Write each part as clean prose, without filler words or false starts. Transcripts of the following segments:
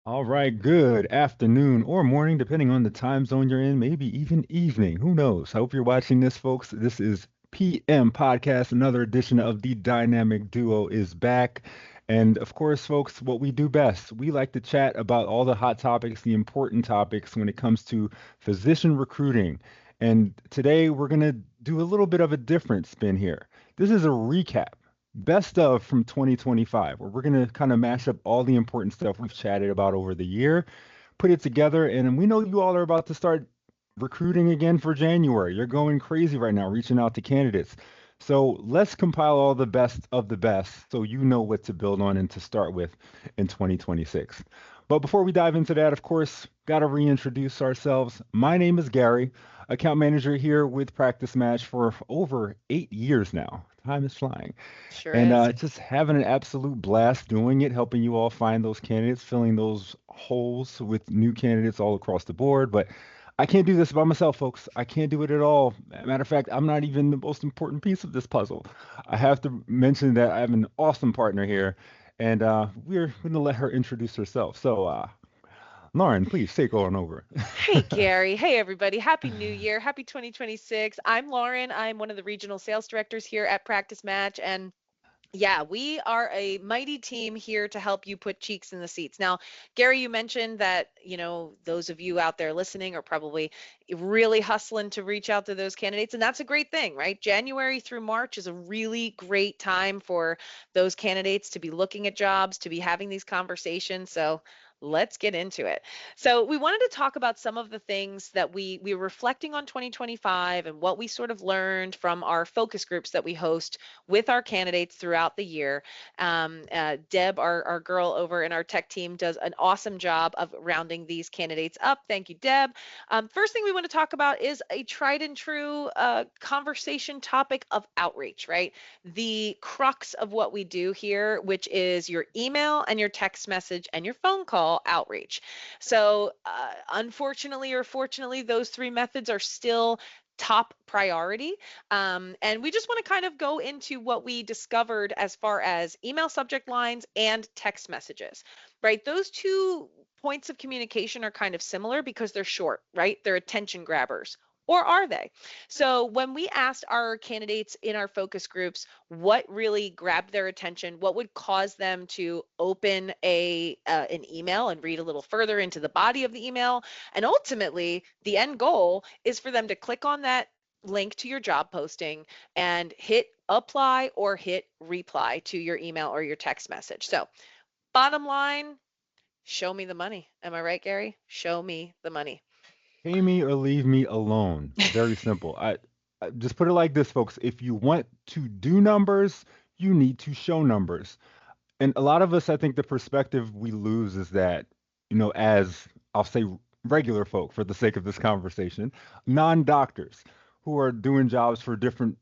All right, good afternoon or morning, depending on the time zone you're in, maybe even evening. Who knows? I hope you're watching this, folks. This is PM Podcast. Another edition of the Dynamic Duo is back. And of course, folks, what we do best, we like to chat about all the hot topics, the important topics when it comes to physician recruiting. And today we're going to do a little bit of a different spin here. This is a recap best of from 2025, where we're going to kind of mash up all the important stuff we've chatted about over the year, put it together. And we know you all are about to start recruiting again for January. You're going crazy right now, reaching out to candidates. So let's compile all the best of the best so you know what to build on and to start with in 2026. But before we dive into that, of course, got to reintroduce ourselves. My name is Gary, account manager here with Practice Match for over 8 years now. Time is flying. Sure And is. just having an absolute blast doing it, helping you all find those candidates, filling those holes with new candidates all across the board. But I can't do this by myself, folks. I can't do it at all. Matter of fact, I'm not even the most important piece of this puzzle. I have to mention that I have an awesome partner here, and we're going to let her introduce herself. So, Lauren, please take on over. Hey, Gary. Hey, everybody. Happy New Year. Happy 2026. I'm Lauren. I'm one of the regional sales directors here at Practice Match. And yeah, we are a mighty team here to help you put cheeks in the seats. Now, Gary, you mentioned that, those of you out there listening are probably really hustling to reach out to those candidates. And that's a great thing, right? January through March is a really great time for those candidates to be looking at jobs, to be having these conversations. So let's get into it. So we wanted to talk about some of the things that we were reflecting on 2025 and what we sort of learned from our focus groups that we host with our candidates throughout the year. Deb, our girl over in our tech team, does an awesome job of rounding these candidates up. Thank you, Deb. First thing we want to talk about is a tried and true conversation topic of outreach, right? The crux of what we do here, which is your email and your text message and your phone call outreach. So, unfortunately or fortunately, those three methods are still top priority. And we just want to kind of go into what we discovered as far as email subject lines and text messages, right? Those two points of communication are kind of similar because they're short, right? They're attention grabbers. Or are they? So when we asked our candidates in our focus groups what really grabbed their attention, what would cause them to open an email and read a little further into the body of the email, and ultimately the end goal is for them to click on that link to your job posting and hit apply or hit reply to your email or your text message. So bottom line, show me the money. Am I right, Gary? Show me the money. Pay me or leave me alone. Very simple. I just put it like this, folks. If you want to do numbers, you need to show numbers. And a lot of us, I think the perspective we lose is that, as I'll say regular folk for the sake of this conversation, non-doctors who are doing jobs for different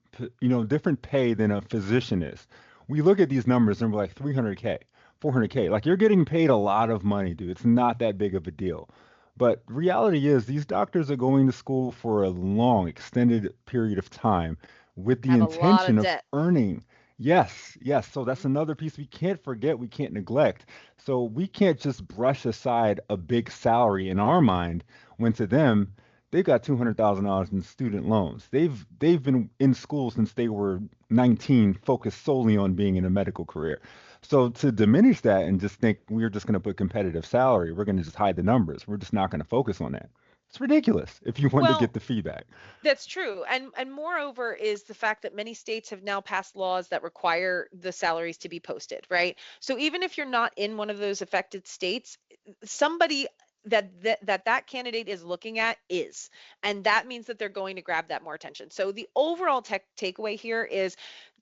pay than a physician is. We look at these numbers and we're like 300K, 400K. Like you're getting paid a lot of money, dude. It's not that big of a deal. But reality is these doctors are going to school for a long, extended period of time with the Have a lot intention of of debt. earning. Yes, yes. So that's Mhm. another piece we can't forget, we can't neglect. So we can't just brush aside a big salary in our mind when to them, they've got $200,000 in student loans. They've been in school since they were 19, focused solely on being in a medical career. So to diminish that and just think we're just going to put competitive salary, we're going to just hide the numbers. We're just not going to focus on that. It's ridiculous if you want to get Well, the feedback. that's true. And moreover is the fact that many states have now passed laws that require the salaries to be posted, right? So even if you're not in one of those affected states, somebody that candidate is looking at is, and that means that they're going to grab that more attention. So the overall tech takeaway here is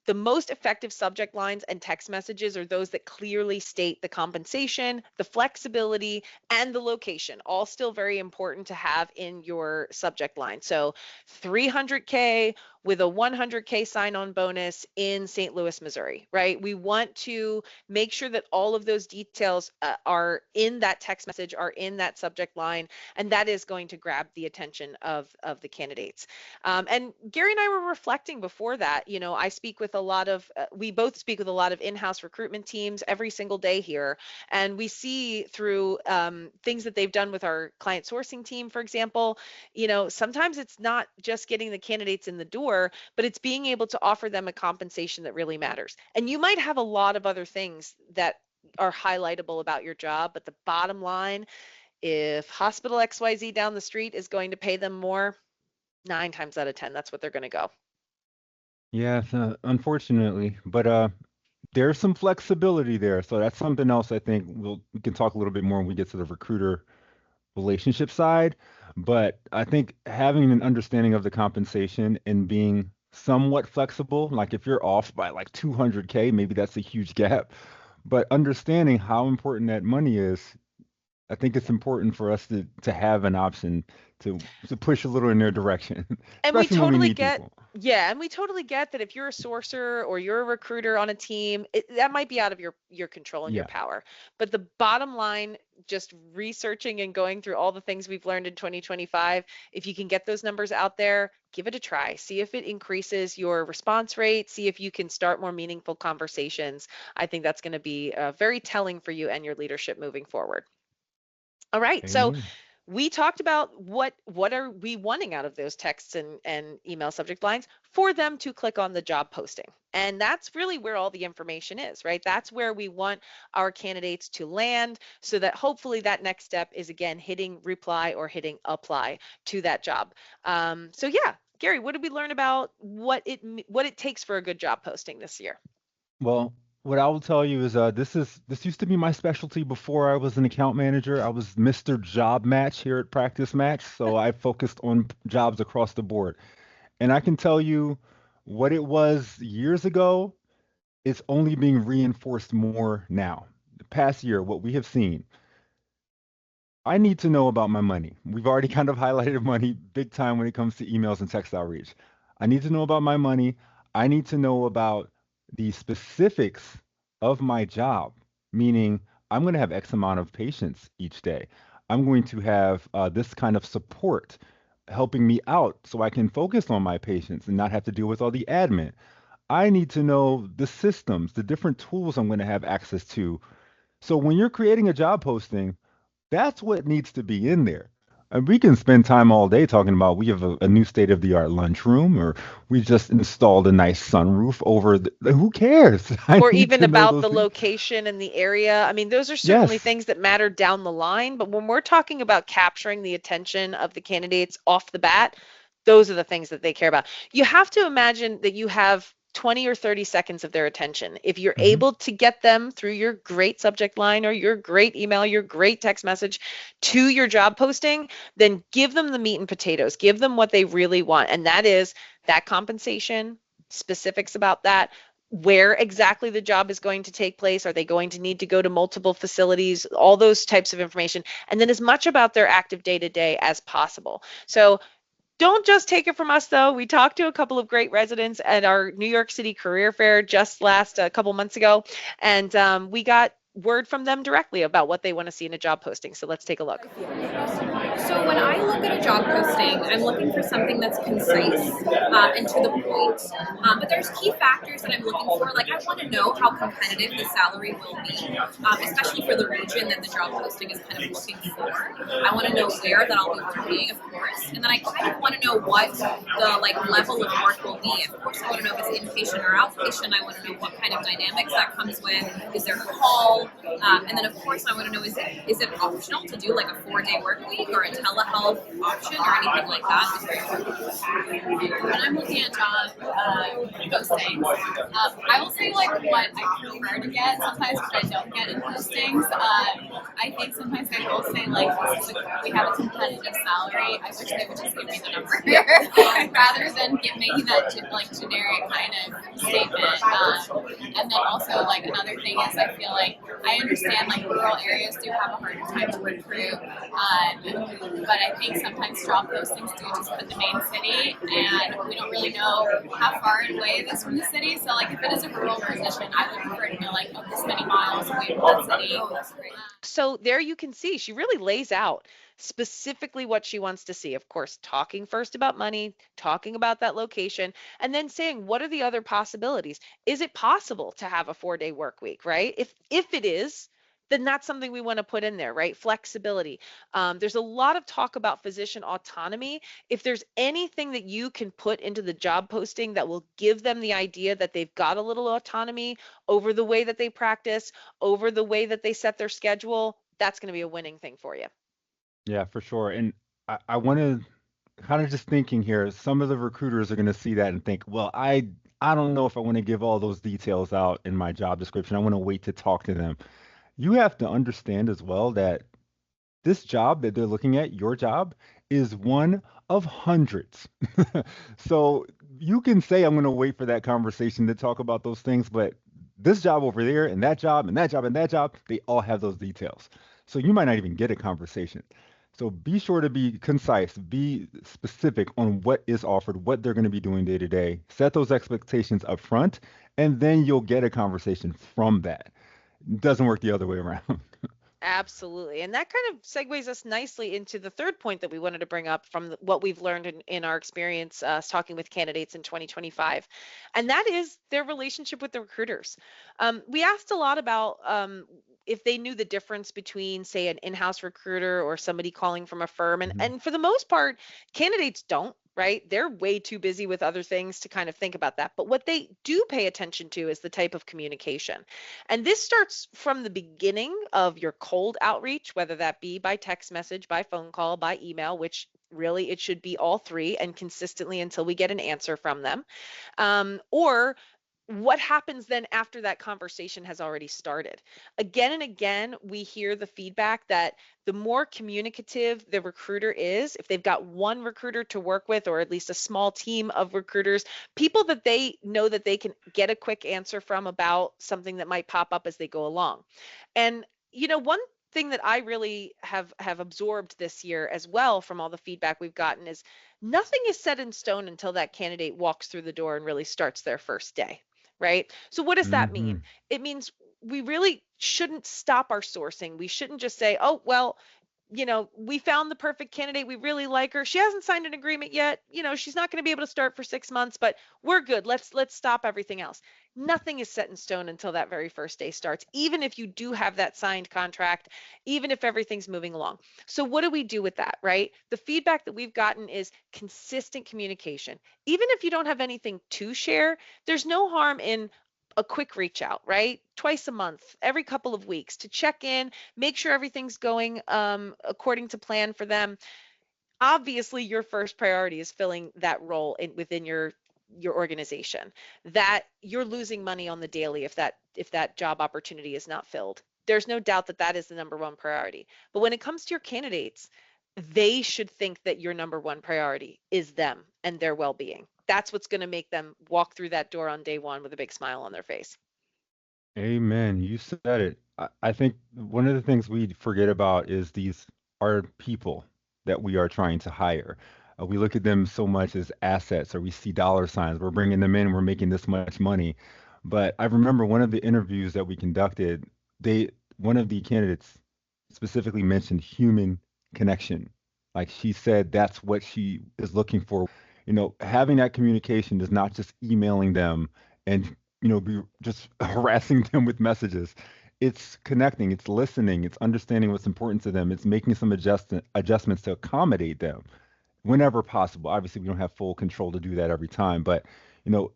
the most effective subject lines and text messages are those that clearly state the compensation, the flexibility, and the location, all still very important to have in your subject line. So 300K, with a 100K sign-on bonus in St. Louis, Missouri, right? We want to make sure that all of those details are in that text message, are in that subject line, and that is going to grab the attention of the candidates. And Gary and I were reflecting before that. I speak with a lot of, we both speak with a lot of in-house recruitment teams every single day here, and we see through things that they've done with our client sourcing team, for example. Sometimes it's not just getting the candidates in the door, but it's being able to offer them a compensation that really matters. And you might have a lot of other things that are highlightable about your job, but the bottom line, if hospital XYZ down the street is going to pay them more, 9 times out of 10, that's what they're going to go. Yeah, unfortunately, but there's some flexibility there. So that's something else I think we can talk a little bit more when we get to the recruiter relationship side. But I think having an understanding of the compensation and being somewhat flexible, like if you're off by like 200K, maybe that's a huge gap. But understanding how important that money is, I think it's important for us to have an option to push a little in their direction, And we especially when we totally need get, people. yeah, and we totally get that if you're a sourcer or you're a recruiter on a team, that might be out of your control and your Yeah. power. But the bottom line, just researching and going through all the things we've learned in 2025, if you can get those numbers out there, give it a try. See if it increases your response rate. See if you can start more meaningful conversations. I think that's going to be very telling for you and your leadership moving forward. All right. So Amen. we talked about what are we wanting out of those texts and email subject lines for them to click on the job posting. And that's really where all the information is, right? That's where we want our candidates to land so that hopefully that next step is, again, hitting reply or hitting apply to that job. So yeah, Gary, what did we learn about what it takes for a good job posting this year? Well, what I will tell you is this used to be my specialty before I was an account manager. I was Mr. Job Match here at Practice Match, so I focused on jobs across the board. And I can tell you what it was years ago, it's only being reinforced more now. The past year, what we have seen, I need to know about my money. We've already kind of highlighted money big time when it comes to emails and text outreach. I need to know about my money. I need to know about the specifics of my job, meaning I'm going to have X amount of patients each day. I'm going to have this kind of support helping me out so I can focus on my patients and not have to deal with all the admin. I need to know the systems, the different tools I'm going to have access to. So when you're creating a job posting, that's what needs to be in there. And we can spend time all day talking about we have a new state of the art lunchroom or we just installed a nice sunroof over who cares? I Or need even to know about those the things. location and the area. I mean, those are certainly Yes. things that matter down the line, but when we're talking about capturing the attention of the candidates off the bat, those are the things that they care about. You have to imagine that you have 20 or 30 seconds of their attention. If you're Hmm. able to get them through your great subject line or your great email, your great text message to your job posting, then give them the meat and potatoes. Give them what they really want. And that is that compensation, specifics about that, where exactly the job is going to take place. Are they going to need to go to multiple facilities? All those types of information. And then as much about their active day to day as possible. So don't just take it from us, though. We talked to a couple of great residents at our New York City career fair just last a couple months ago, and we got word from them directly about what they want to see in a job posting. So let's take a look. So when I look at a job posting, I'm looking for something that's concise and to the point. But there's key factors that I'm looking for. Like I want to know how competitive the salary will be, especially for the region that the job posting is kind of looking for. I want to know where that I'll be working, of course, and then I kind of want to know what the level of work will be. Of course, I want to know if it's inpatient or outpatient. I want to know what kind of dynamics that comes with. Is there a call? And then of course I want to know is it optional to do like a 4-day work week or a telehealth option or anything like that? Is very important. When I'm looking at job postings, I will say like what I prefer to get sometimes what I don't get in postings. I think sometimes they will say like we have a competitive salary. I wish they would just give me the number rather than making that generic kind of statement. And then also like another thing is I feel like I understand like rural areas do have a harder time to recruit, but I think sometimes job postings do just put the main city, and we don't really know how far away it is from the city. So like if it is a rural position, I would prefer to know like oh, this many miles away from that city. So there you can see she really lays out specifically what she wants to see. Of course, talking first about money, talking about that location, and then saying what are the other possibilities? Is it possible to have a 4-day work week, right? If it is, then that's something we want to put in there, right? Flexibility. There's a lot of talk about physician autonomy. If there's anything that you can put into the job posting that will give them the idea that they've got a little autonomy over the way that they practice, over the way that they set their schedule, that's going to be a winning thing for you. Yeah, for sure. And I want to kind of just thinking here, some of the recruiters are going to see that and think, well, I don't know if I want to give all those details out in my job description. I want to wait to talk to them. You have to understand as well that this job that they're looking at, your job, is one of hundreds. So you can say, I'm going to wait for that conversation to talk about those things, but this job over there, and that job, and that job, and that job, they all have those details. So you might not even get a conversation. So be sure to be concise, be specific on what is offered, what they're going to be doing day to day. Set those expectations up front, and then you'll get a conversation from that. It doesn't work the other way around. Absolutely. And that kind of segues us nicely into the third point that we wanted to bring up from what we've learned in our experience talking with candidates in 2025. And that is their relationship with the recruiters. We asked a lot about if they knew the difference between, say, an in-house recruiter or somebody calling from a firm. And, Mhm. and for the most part, candidates don't. Right? They're way too busy with other things to kind of think about that. But what they do pay attention to is the type of communication. And this starts from the beginning of your cold outreach, whether that be by text message, by phone call, by email, which really it should be all three and consistently until we get an answer from them. Or what happens then after that conversation has already started? Again and again, we hear the feedback that the more communicative the recruiter is, if they've got one recruiter to work with, or at least a small team of recruiters, people that they know that they can get a quick answer from about something that might pop up as they go along. And, one thing that I really have absorbed this year as well from all the feedback we've gotten is nothing is set in stone until that candidate walks through the door and really starts their first day. Right. So what does that mean? Mhm. It means we really shouldn't stop our sourcing. We shouldn't just say, oh, well, we found the perfect candidate. We really like her. She hasn't signed an agreement yet. She's not going to be able to start for 6 months, but we're good. Let's stop everything else. Nothing is set in stone until that very first day starts, even if you do have that signed contract, even if everything's moving along. So what do we do with that, right? The feedback that we've gotten is consistent communication. Even if you don't have anything to share, there's no harm in a quick reach out, right? Twice a month, every couple of weeks to check in, make sure everything's going according to plan for them. Obviously, your first priority is filling that role within your organization. That you're losing money on the daily if that job opportunity is not filled. There's no doubt that that is the number one priority. But when it comes to your candidates, they should think that your number one priority is them and their well-being. That's what's going to make them walk through that door on day one with a big smile on their face. Amen. You said it. I think one of the things we forget about is these are people that we are trying to hire. We look at them so much as assets, or we see dollar signs. We're bringing them in, we're making this much money. But I remember one of the interviews that we conducted, one of the candidates specifically mentioned human connection. Like she said, that's what she is looking for. Having that communication is not just emailing them and be just harassing them with messages. It's connecting, it's listening, it's understanding what's important to them, it's making some adjustments to accommodate them whenever possible. Obviously, we don't have full control to do that every time, but you know,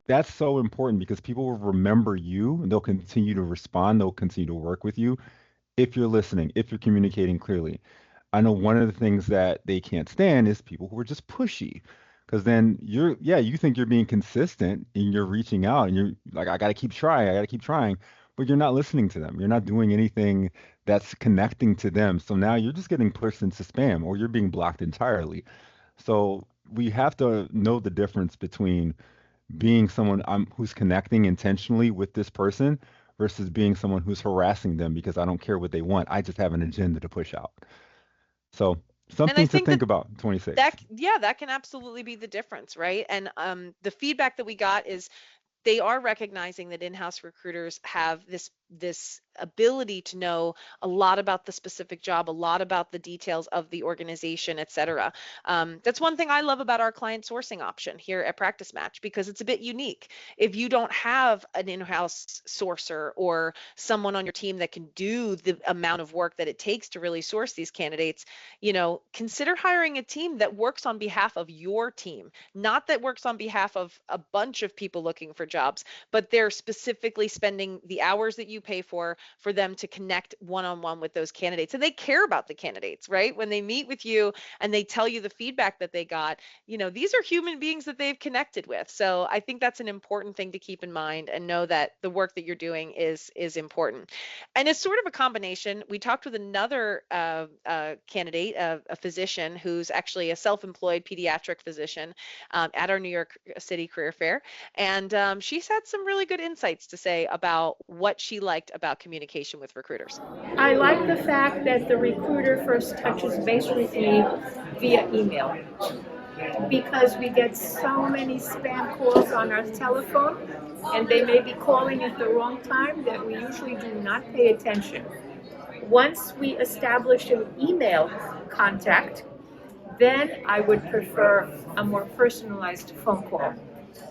that's so important because people will remember you and they'll continue to respond, they'll continue to work with you if you're listening, if you're communicating clearly. I know one of the things that they can't stand is people who are just pushy. Because then yeah, you think you're being consistent and you're reaching out and you're like, I got to keep trying, I got to keep trying, but you're not listening to them. You're not doing anything that's connecting to them. So now you're just getting pushed into spam or you're being blocked entirely. So we have to know the difference between being someone who's connecting intentionally with this person versus being someone who's harassing them because I don't care what they want. I just have an agenda to push out. So And I something to think that think about, 26. that yeah, that can absolutely be the difference, right? And the feedback that we got is they are recognizing that in-house recruiters have this ability to know a lot about the specific job, a lot about the details of the organization, et cetera. That's one thing I love about our client sourcing option here at Practice Match because it's a bit unique. If you don't have an in-house sourcer or someone on your team that can do the amount of work that it takes to really source these candidates, consider hiring a team that works on behalf of your team, not that works on behalf of a bunch of people looking for jobs, but they're specifically spending the hours that you pay for them to connect one-on-one with those candidates. And they care about the candidates, right? When they meet with you and they tell you the feedback that they got, these are human beings that they've connected with. So I think that's an important thing to keep in mind and know that the work that you're doing is important. And it's sort of a combination. We talked with another candidate, a physician who's actually a self-employed pediatric physician at our New York City career fair. And she's had some really good insights to say about what she liked about communication with recruiters. I like the fact that the recruiter first touches base with me via email because we get so many spam calls on our telephone and they may be calling at the wrong time that we usually do not pay attention. Once we establish an email contact, then I would prefer a more personalized phone call.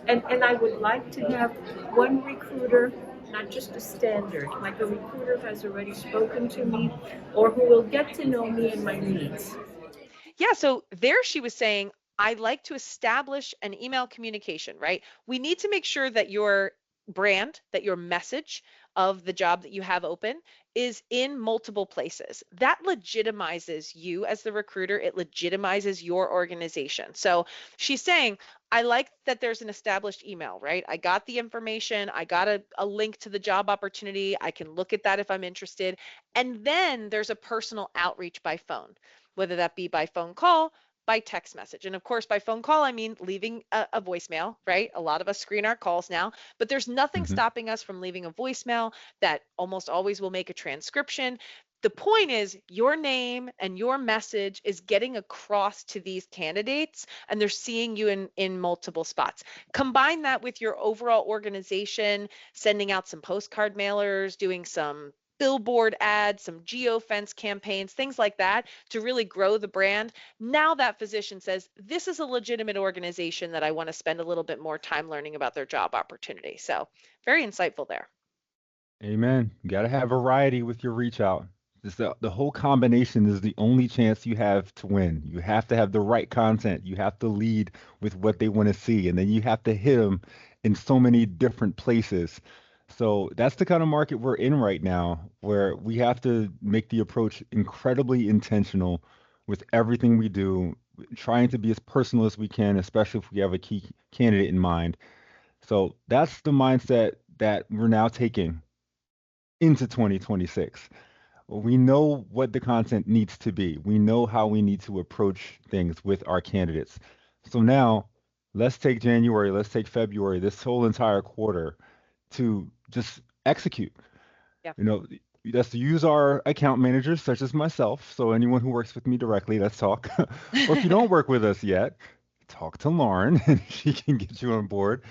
And I would like to have one recruiter, not just a standard, like a recruiter who has already spoken to me or who will get to know me and my needs. Yeah, so there she was saying, I like to establish an email communication, right? We need to make sure that your brand, that your message of the job that you have open is in multiple places. That legitimizes you as the recruiter. It legitimizes your organization. So she's saying, I like that there's an established email, right? I got the information. I got a link to the job opportunity. I can look at that if I'm interested. And then there's a personal outreach by phone, whether that be by phone call, by text message. And of course, by phone call, I mean leaving a voicemail, right? A lot of us screen our calls now, but there's nothing Hmm. stopping us from leaving a voicemail that almost always will make a transcription. The point is your name and your message is getting across to these candidates and they're seeing you in multiple spots. Combine that with your overall organization, sending out some postcard mailers, doing some billboard ads, some geofence campaigns, things like that to really grow the brand. Now that physician says, this is a legitimate organization that I want to spend a little bit more time learning about their job opportunity. So very insightful there. Amen. You got to have variety with your reach out. Just the whole combination is the only chance you have to win. You have to have the right content. You have to lead with what they want to see, and then you have to hit them in so many different places. So that's the kind of market we're in right now, where we have to make the approach incredibly intentional with everything we do, trying to be as personal as we can, especially if we have a key candidate in mind. So that's the mindset that we're now taking into 2026. We know what the content needs to be. We know how we need to approach things with our candidates. So now let's take January, let's take February, this whole entire quarter to just execute. Yeah. You know, let's use our account managers, such as myself. So anyone who works with me directly, let's talk. Or if you don't work with us yet, talk to Lauren and she can get you on board.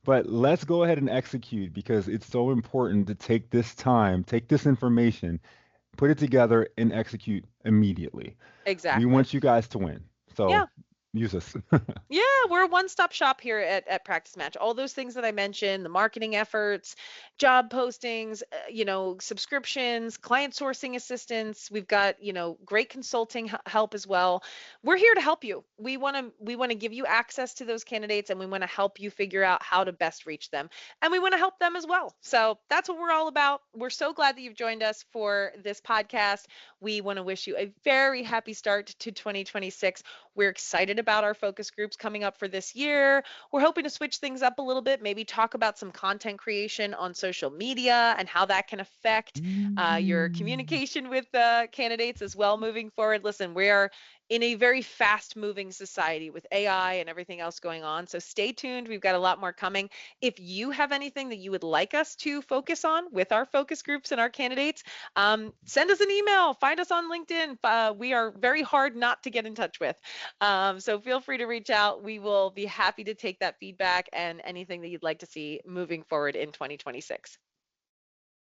But let's go ahead and execute because it's so important to take this time, take this information, put it together, and execute immediately. We Exactly. want you guys to win. So Yeah. use us. Yeah, we're a one-stop shop here at Practice Match. All those things that I mentioned, the marketing efforts, job postings, subscriptions, client sourcing assistance. We've got, great consulting help as well. We're here to help you. We want to give you access to those candidates and we want to help you figure out how to best reach them. And we want to help them as well. So that's what we're all about. We're so glad that you've joined us for this podcast. We want to wish you a very happy start to 2026. We're excited about our focus groups coming up for this year. We're hoping to switch things up a little bit, maybe talk about some content creation on social media and how that can affect your Mm. communication with candidates as well moving forward. Listen, we are in a very fast moving society with AI and everything else going on. So stay tuned. We've got a lot more coming. If you have anything that you would like us to focus on with our focus groups and our candidates, send us an email, find us on LinkedIn. We are very hard not to get in touch with. So feel free to reach out. We will be happy to take that feedback and anything that you'd like to see moving forward in 2026.